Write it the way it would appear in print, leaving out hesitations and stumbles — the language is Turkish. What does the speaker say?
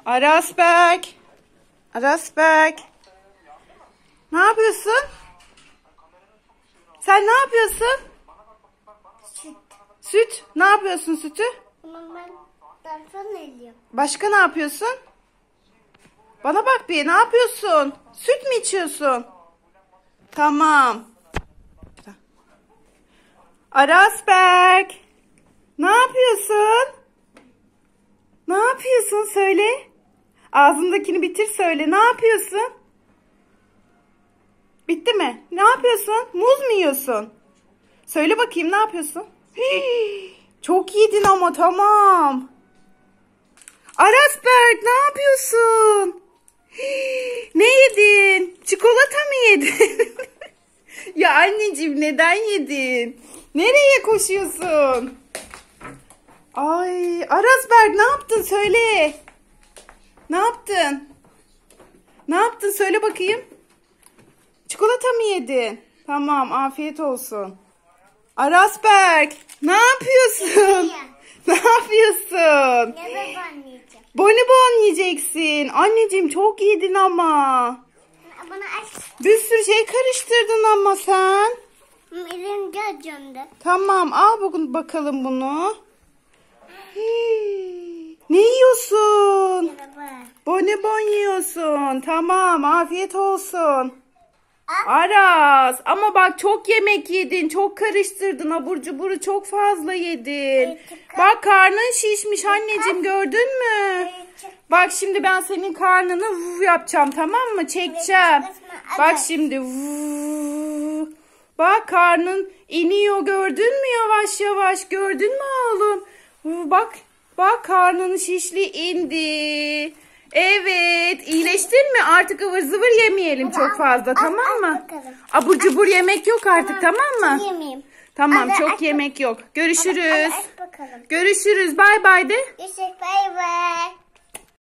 Arasberk. Arasberk. Ne yapıyorsun? Sen ne yapıyorsun? Süt. Süt. Ne yapıyorsun sütü? Ama ben telefon ediyorum. Başka ne yapıyorsun? Bana bak bir, ne yapıyorsun? Süt mü içiyorsun? Tamam. Arasberk. Ne yapıyorsun? Ne yapıyorsun söyle. Ağzındakini bitir söyle. Ne yapıyorsun? Bitti mi? Ne yapıyorsun? Muz mu yiyorsun? Söyle bakayım, ne yapıyorsun? Hii, çok yedin ama, tamam. Arasberk, ne yapıyorsun? Hii, ne yedin? Çikolata mı yedin? Ya anneciğim, neden yedin? Nereye koşuyorsun? Ay Arasberk, ne yaptın söyle. Ne yaptın? Ne yaptın söyle bakayım. Çikolata mı yedin? Tamam, afiyet olsun. Arasberk, ne yapıyorsun? Ne yapıyorsun? Ne ben yiyeceğim? Bonibon yiyeceksin. Anneciğim, çok yedin ama. Bana aç. Bir sürü şey karıştırdın ama sen. Elim gözümde. Tamam, al bugün bakalım bunu. Hii, ne yiyorsun? Merhaba. Bonibon yiyorsun. Tamam, afiyet olsun. Aras, ama bak çok yemek yedin, çok karıştırdın, abur cuburu çok fazla yedin. Bak karnın şişmiş anneciğim, gördün mü? Bak şimdi ben senin karnını yapacağım, tamam mı? Çekeceğim. Bak şimdi. Bak karnın iniyor, gördün mü, yavaş yavaş, gördün mü oğlum? Bak karnın şişli indi. Evet, iyileştin mi? Artık ıvır zıvır yemeyelim çok fazla, tamam mı? Abur cubur yemek yok artık, tamam mı? Yemeyeyim. Tamam, çok yemek yok. Görüşürüz. Aç bakalım. Görüşürüz, bay bay de. Görüşürüz. Bay bay.